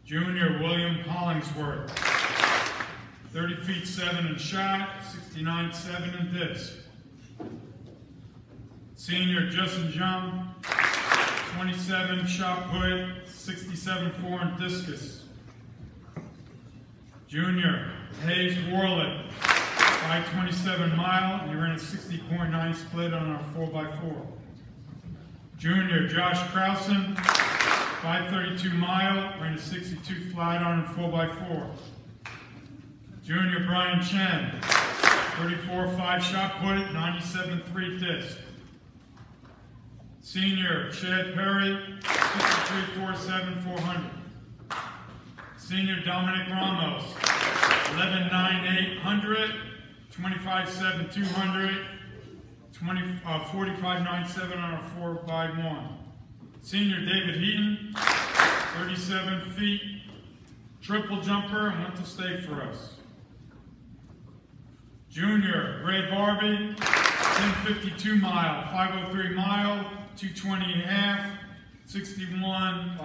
Junior William Hollingsworth, 30 feet 7 in shot, 69.7 in disc. Senior Justin Jung, 27 shot put, 67.4 in discus. Junior Hayes Warlick, 5:27 mile, and he ran a 60.9 split on our 4x4. Junior Josh Krausen, 5:32 mile, ran a 62 flat on a 4x4. Junior Brian Chen, 34.5 shot put, 97.3 disc. Senior Chad Perry, 63.47 400. Senior Dominic Ramos, 11.98 100, 25.7 200, 45.97 on a 4x1. Senior David Heaton, 37 feet, triple jumper, and went to state for us. Junior Ray Barbie, 10:52 mile, 5:03 mile, 2:20 and a half, 61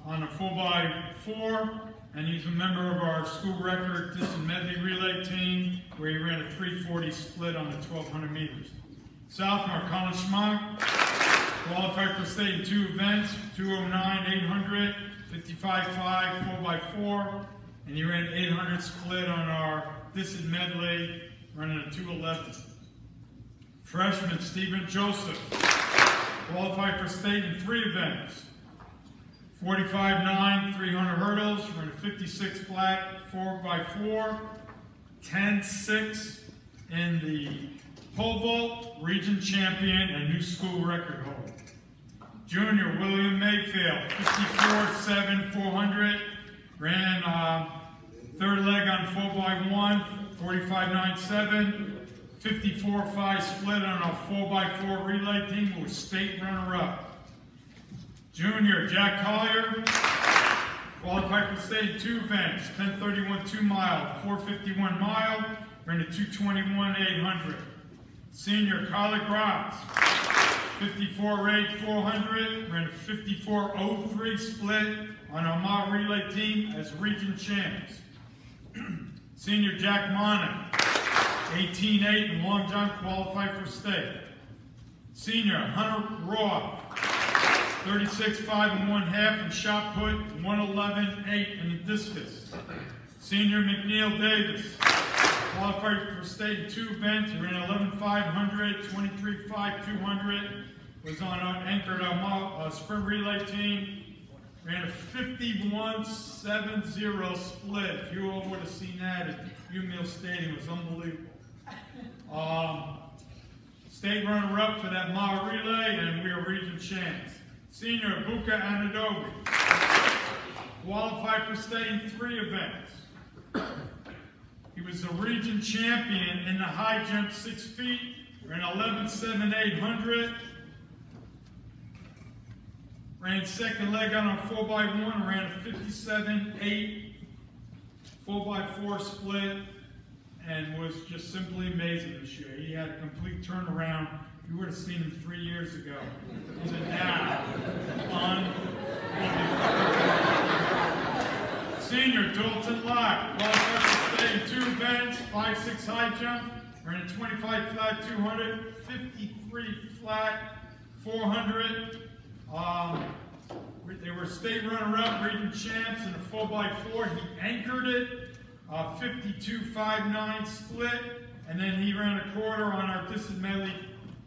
on a 4x4, and he's a member of our school record distance medley relay team, where he ran a 3:40 split on the 1200 meters. Sophomore Colin Schmock qualified for state in 2 events, 209 800, 55.5 4x4, and he ran 800 split on our distance medley, running a 2:11. Freshman Stephen Joseph qualified for state in 3 events, 45.9 300 hurdles, ran a 56 flat 4x4, 10.6 in the pole vault, region champion, and new school record holder. Junior William Mayfield, 54.7 400, ran 3rd leg on 4x1, 45.97, 54.5 split on a 4x4 relay team, who was state runner-up. Junior Jack Collier qualified for state in 2 events, 10:31 2 mile, 4:51 mile, ran a 2:21 800. Senior Carly Gross, 54.8 400, ran a 54.03 split on our mile relay team as region champs. Senior Jack Monick, 18.8 in long jump, qualified for state. Senior Hunter Raw, 36.5 and 1/2 in shot put, 111.8 in the discus. Senior McNeil Davis qualified for state in 2 events. He ran 11.500, 23.5 200. Was on anchored our sprint relay team. Ran a 51.70 split. If you all would have seen that at UMill Stadium, it was unbelievable. State runner-up for that mile relay, and we are region champs. Senior Buka Anadobi qualified for state in 3 events. He was the region champion in the high jump 6 feet, ran 11.7 800. Ran 2nd leg on a 4x1, ran a 57.8 4x4 split, and was just simply amazing this year. He had a complete turnaround. You would have seen him 3 years ago. To now, Senior Dalton Locke qualified for state in 2 events, 5.6 high jump, ran a 25 flat 200, 53 flat 400. They were state runner-up, region champs in a 4x4. He anchored it, 52.59 split, and then he ran a quarter on our distance medley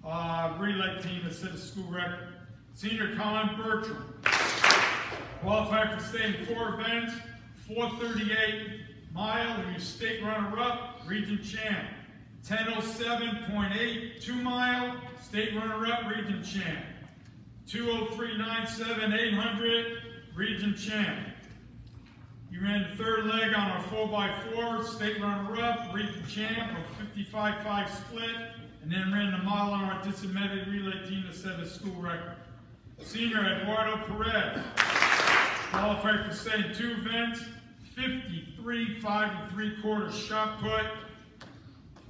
relay team that set a school record. Senior Colin Bertram qualified for state in 4 events, 4:38 mile. He was state runner-up, region champ. 10:07.8 2 mile, state runner-up, region champ. 2:03.97 800, region champ. He ran the 3rd leg on our 4x4, state runner-up, region champ, a 55.5 split, and then ran the mile on our distance medley relay team to set a school record. Senior Eduardo Perez qualified for state in 2 events, 53 5 3/4 shot put,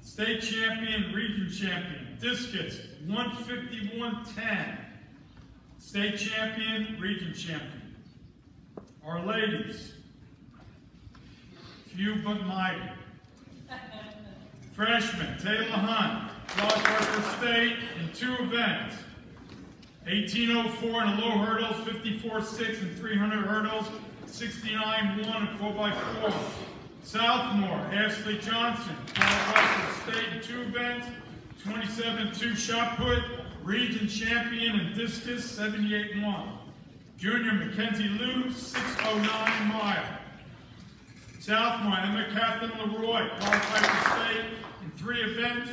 state champion, region champion. Discus 151.10, state champion, region champion. Our ladies, few but mighty. Freshman Taylor Hunt qualified for state in 2 events, 18:04 in the low hurdles, 54.6 in 300 hurdles, 69.1 in 4x4. Southmore, Ashley Johnson, qualified for state in 2 events, 27-2 shot put, region champion in discus, 78-1. Junior Mackenzie Liu, 609 mile. Southmore, Emma Catherine Leroy, qualified for state in 3 events,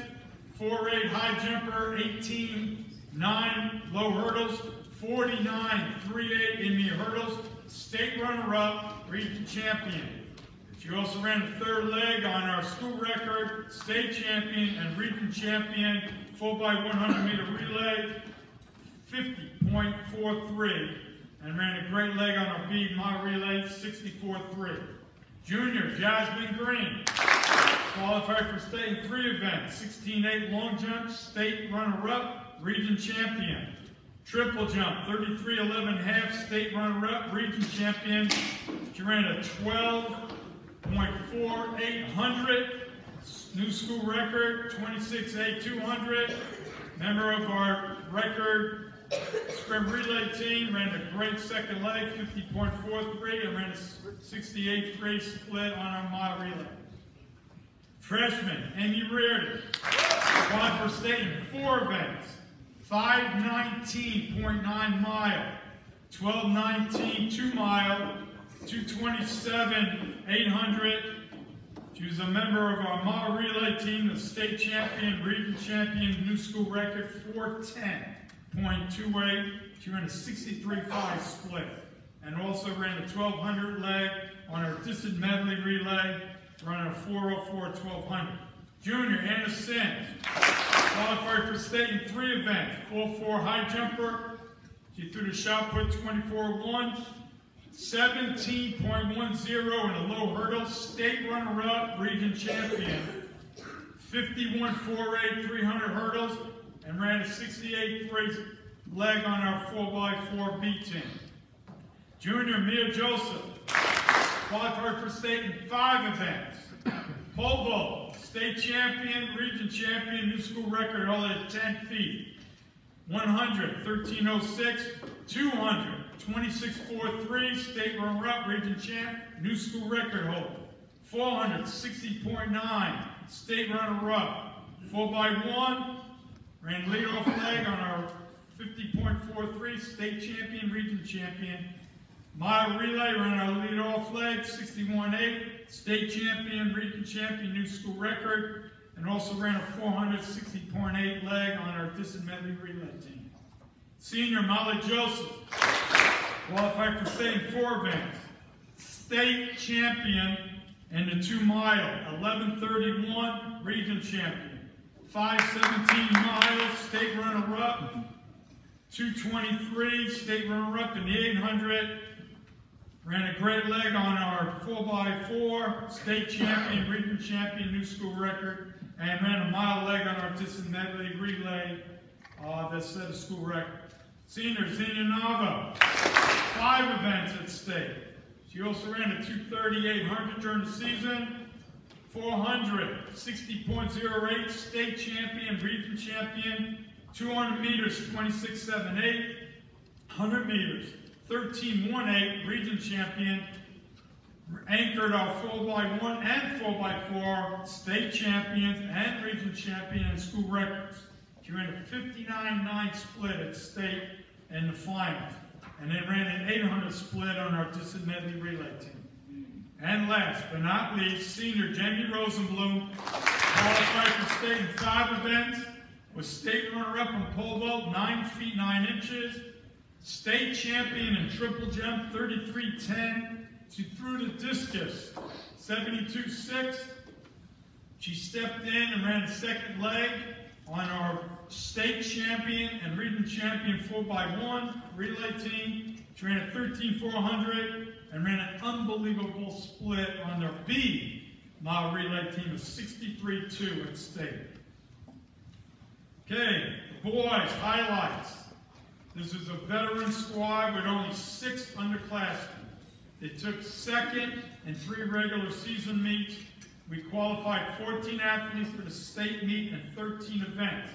4-8 high jumper, 18-9 low hurdles, 49-3-8 in the hurdles, state runner-up, region champion. She also ran the 3rd leg on our school record, state champion and region champion, 4x100 meter relay, 50.43, and ran a great leg on our bead mile relay, 64.3. Junior Jasmine Green, qualified for state in 3 events, 16-8 long jump, state runner-up, region champion. Triple jump, 33-11 half, state runner-up, region champion. She ran a 12.4800, new school record, 26-8 200. Member of our record sprint relay team, ran a great second leg, 50.43, and ran a 68-3 split on our mile relay. Freshman, Amy Reardon, qualified for state in 4 events, 519.9 mile, 1219 2 mile, 227 800. She was a member of our mile relay team, the state champion, region champion, new school record, 410.28. She ran a 63.5 split, and also ran a 1200 leg on her distance medley relay, running a 404 1200. Junior Anna Sims, qualified for state in 3 events, 4-4 high jumper. She threw the shot put 24-1, 17.10 in a low hurdle, state runner-up, region champion, 51.48 300 hurdles, and ran a 68.3 leg on our 4x4 B team. Junior Mia Joseph, qualified for state in 5 events, pole vault, state champion, region champion, new school record, all at 10 feet. 100, 1306, 200, 2643, state runner-up, region champ, new school record holder. 400, 60.9, state runner-up. 4x1, ran leadoff leg on our 50.43, state champion, region champion. Mile relay, ran our leadoff leg, 61.8, state champion, region champion, new school record, and also ran a 460.8 leg on our distance medley relay team. Senior Molly Joseph, qualified for state in 4 events, state champion in the 2 mile, 11:31, region champion, 5:17 miles, state runner-up, 2:23, state runner-up in the 800. Ran a great leg on our 4x4, state champion, region champion, new school record, and ran a mile leg on our distance medley relay that set a school record. Senior Xenia Nava, 5 events at state. She also ran a 2:30-800 during the season, 400, 60.08, state champion, region champion, 200 meters, 26.78, 100 meters, 13.18, region champion, anchored our 4x1 and 4x4 state champions and region champion and school records. She ran a 59.9 split at state in the finals, and then ran an 800 split on our distance medley relay team. And last but not least, senior Jamie Rosenblum, qualified for state in 5 events, was state runner-up in pole vault, 9 feet 9 inches, state champion in triple jump, 33.10. She threw the discus, 72.6. She stepped in and ran a second leg on our state champion and region champion 4x1 relay team. She ran a 13.400 and ran an unbelievable split on their B mile relay team of 63.2 at state. Okay, the boys, highlights. This is a veteran squad with only 6 underclassmen. They took second in 3 regular season meets. We qualified 14 athletes for the state meet and 13 events.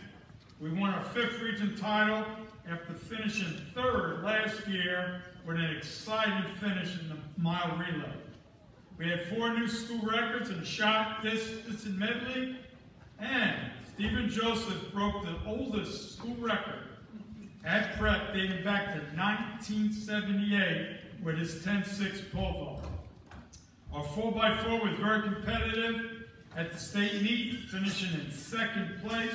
We won our 5th region title after finishing 3rd last year with an exciting finish in the mile relay. We had 4 new school records in shot, distance, and medley. And Stephen Joseph broke the oldest school record at prep dating back to 1978 with his 10-6 pole vault. Our 4x4 was very competitive at the state meet, finishing in 2nd place.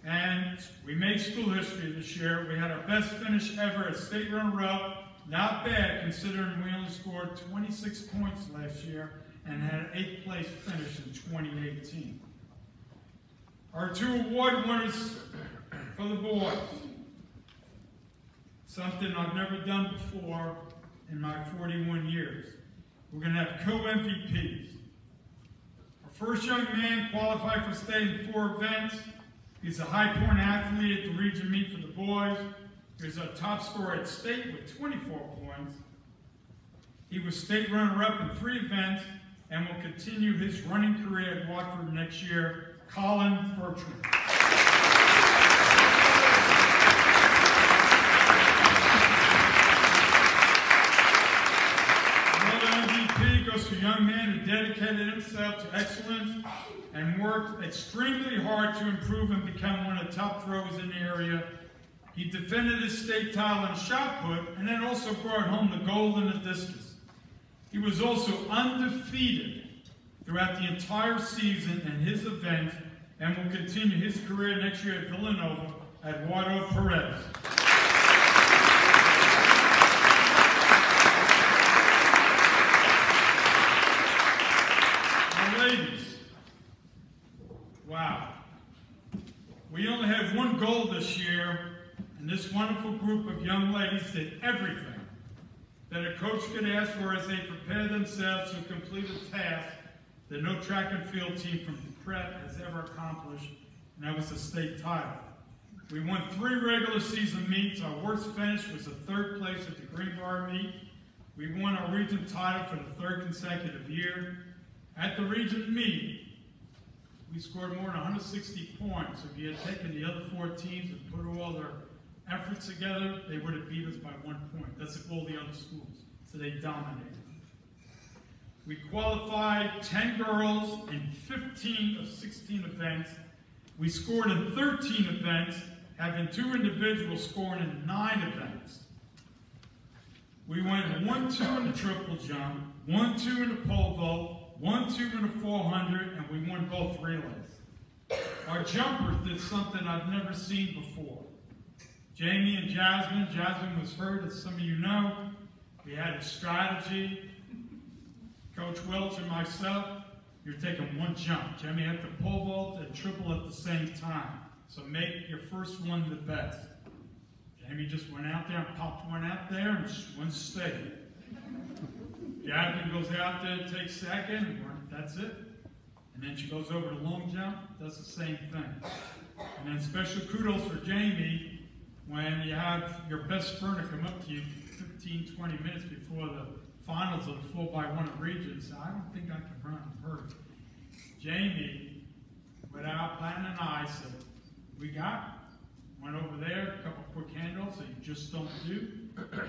And we made school history this year. We had our best finish ever at state runner-up. Not bad, considering we only scored 26 points last year and had an 8th place finish in 2018. Our 2 award winners for the boys. Something I've never done before in my 41 years. We're going to have co-MVPs. Our first young man qualified for state in 4 events. He's a high point athlete at the region meet for the boys. He was our top scorer at state with 24 points. He was state runner-up in 3 events and will continue his running career at Watford next year, Colin Bertram. Another MVP goes to a young man who dedicated himself to excellence and worked extremely hard to improve and become one of the top throwers in the area. He defended his state title in shot put and then also brought home the gold in the discus. He was also undefeated throughout the entire season in his event and will continue his career next year at Villanova at Eduardo Perez. Now, ladies, wow. We only have 1 goal this year, and this wonderful group of young ladies did everything that a coach could ask for as they prepared themselves to complete a task that no track and field team from prep has ever accomplished, and that was the state title. We won 3 regular season meets. Our worst finish was the 3rd place at the Greenbrier meet. We won our region title for the 3rd consecutive year. At the region meet, we scored more than 160 points. If you had taken the other 4 teams and put all their efforts together, they would have beat us by 1 point. That's all the other schools. So they dominated. We qualified 10 girls in 15 of 16 events. We scored in 13 events, having 2 individuals scoring in 9 events. We went 1-2 in the triple jump, 1-2 in the pole vault, 1-2 in the 400, and we won both relays. Our jumpers did something I've never seen before. Jamie and Jasmine. Jasmine was hurt, as some of you know. We had a strategy. Coach Welch and myself, you're taking 1 jump. Jamie had to pole vault and triple at the same time. So make your first one the best. Jamie just went out there and popped one out there, and one stayed. Jasmine goes out there, takes 2nd, and that's it. And then she goes over to long jump, does the same thing. And then special kudos for Jamie when you have your best sprinter come up to you 15, 20 minutes before the finals of the 4x1 regions. I don't think I can run her. Jamie, without batting an eye, said, we got it. Went over there, a couple quick handoffs that you just don't do,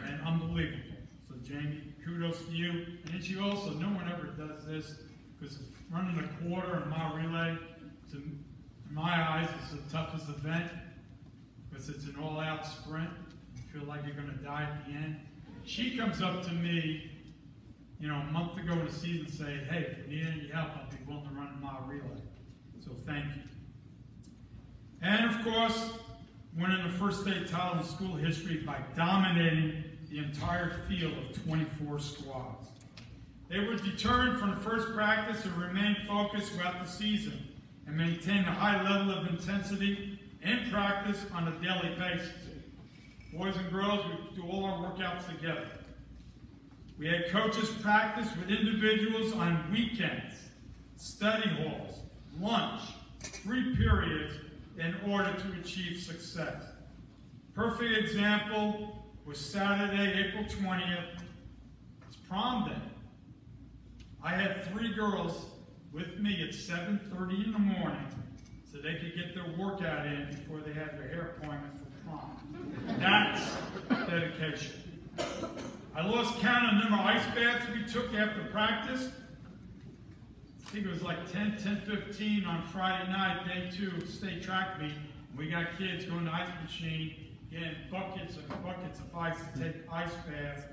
and unbelievable. So Jamie, kudos to you. And then she also, no one ever does this, because running a quarter in mile relay, in my eyes, is the toughest event, because it's an all-out sprint. You feel like you're going to die at the end. She comes up to me, a month ago in the season, saying, hey, if you need any help, I'll be willing to run a mile relay. So thank you. And of course, winning the first state title in school history by dominating the entire field of 24 squads. They were determined from the first practice to remain focused throughout the season and maintain a high level of intensity in practice on a daily basis. Boys and girls, we do all our workouts together. We had coaches practice with individuals on weekends, study halls, lunch, 3 periods in order to achieve success. Perfect example was Saturday, April 20th. It's prom day. I had 3 girls with me at 7:30 in the morning so they could get their workout in before they had their hair appointment for prom. That's dedication. I lost count of the number of ice baths we took after practice, I think it was like 10:15 on Friday night, day 2 of state track meet. We got kids going to ice machine, getting buckets and buckets of ice to take ice baths,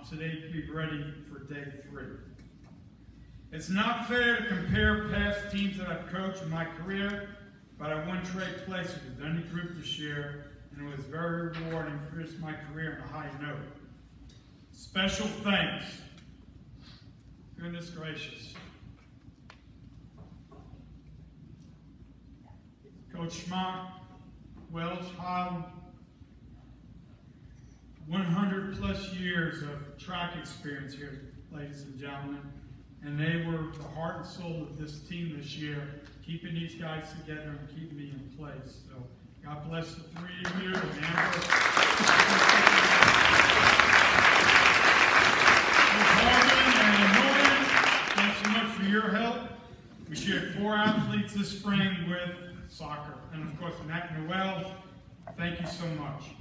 so they can be ready for day 3. It's not fair to compare past teams that I've coached in my career, but I won trade places with Dundee Group this year, and it was very rewarding to finish my career on a high note. Special thanks. Goodness gracious. Coach Schmock, Welch, Highland, 100 plus years of track experience here, ladies and gentlemen. And they were the heart and soul of this team this year, keeping these guys together and keeping me in place. So God bless the 3 of you. And Amber. And Norman, thanks so much for your help. We shared 4 athletes this spring with soccer. And of course, Matt Noel, thank you so much.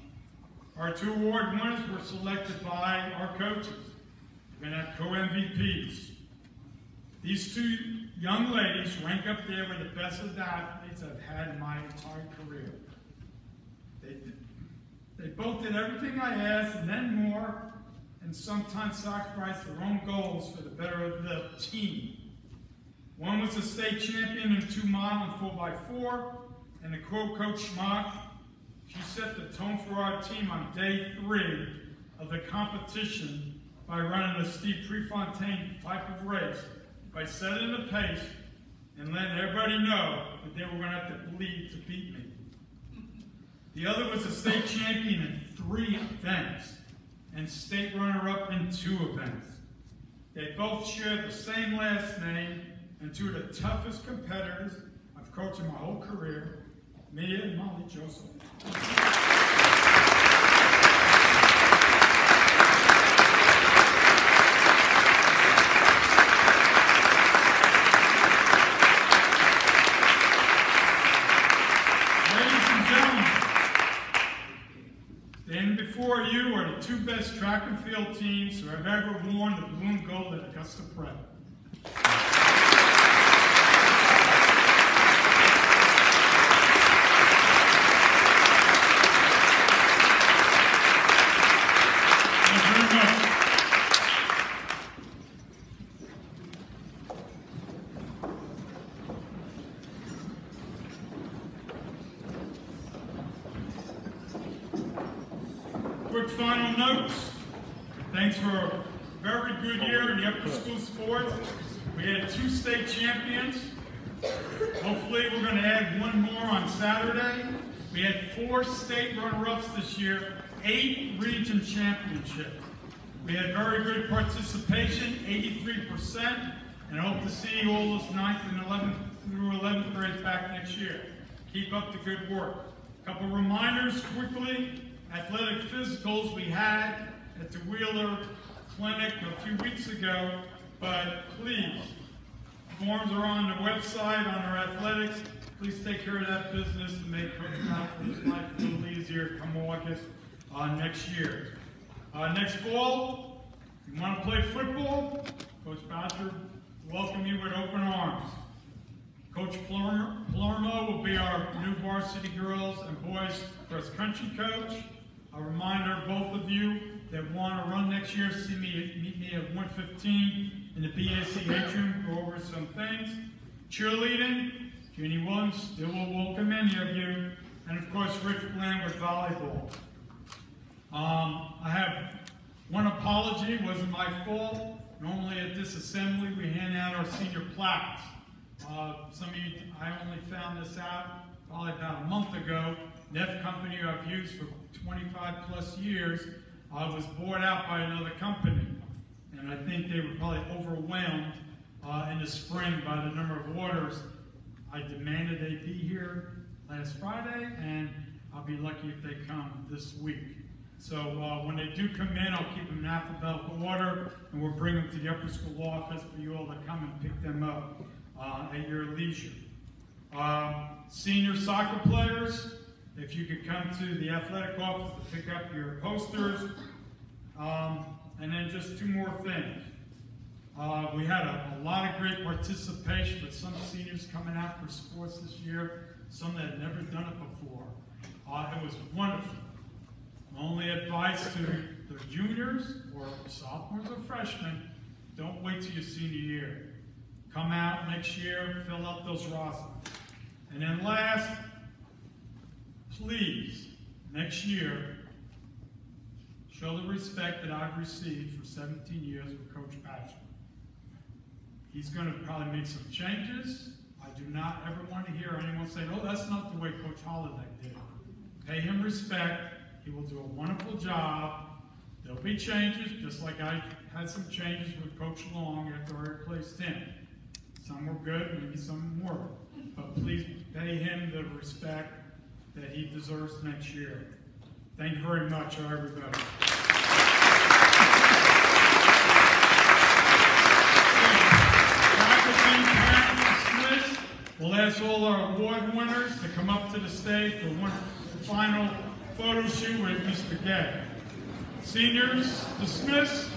Our 2 award winners were selected by our coaches. We're going to have co-MVPs. These 2 young ladies rank up there with the best of the athletes I've had in my entire career. They both did everything I asked and then more, and sometimes sacrificed their own goals for the better of the team. One was a state champion in 2-mile and 4x4, and to quote Coach Schmock, she set the tone for our team on day 3 of the competition by running a Steve Prefontaine type of race, by setting the pace and letting everybody know that they were going to have to bleed to beat me. The other was a state champion in 3 events and state runner-up in 2 events. They both share the same last name, and 2 of the toughest competitors I've coached in my whole career, Mia and Molly Joseph. Before you are the 2 best track and field teams who have ever worn the blue and gold at Augusta Prep. Thank you very much. Quick final notes. Thanks for a very good year in the upper school sports. We had 2 state champions. Hopefully we're going to add 1 more on Saturday. We had 4 state runner-ups this year, 8 region championships. We had very good participation, 83%, and I hope to see all those 9th and 11th through 11th grades back next year. Keep up the good work. A couple reminders quickly. Athletic physicals we had at the Wheeler Clinic a few weeks ago, but please, forms are on the website on our athletics. Please take care of that business to make coaching athletes' life a little easier come August next year. Next fall, if you want to play football, Coach Boucher will welcome you with open arms. Coach Palermo will be our new varsity girls and boys cross country coach. A reminder, both of you that want to run next year, meet me at 1:15 in the BAC atrium, go over some things. Cheerleading, Jeannie Williams still will welcome any of you. And of course, Rich Bland with volleyball. I have one apology, it wasn't my fault. Normally at this assembly, we hand out our senior plaques. Some of you, I only found this out probably about a month ago. Neff company I've used for 25 plus years was bought out by another company. And I think they were probably overwhelmed in the spring by the number of orders. I demanded they be here last Friday, and I'll be lucky if they come this week. So when they do come in, I'll keep them in alphabetical order, and we'll bring them to the upper school office for you all to come and pick them up at your leisure. Senior soccer players, if you could come to the athletic office to pick up your posters. And then just 2 more things. We had a lot of great participation with some seniors coming out for sports this year, some that had never done it before. It was wonderful. My only advice to the juniors or sophomores or freshmen, don't wait till your senior year. Come out next year, fill up those rosters. And then last, please, next year, show the respect that I've received for 17 years with Coach Patrick. He's going to probably make some changes. I do not ever want to hear anyone say, oh, that's not the way Coach Holliday did it. Pay him respect. He will do a wonderful job. There'll be changes, just like I had some changes with Coach Long after I replaced him. Some were good, maybe some weren't. But please pay him the respect that he deserves next year. Thank you very much, everybody. We'll ask all our award winners to come up to the stage for one final photo shoot with Mr. Gay. Seniors, dismissed.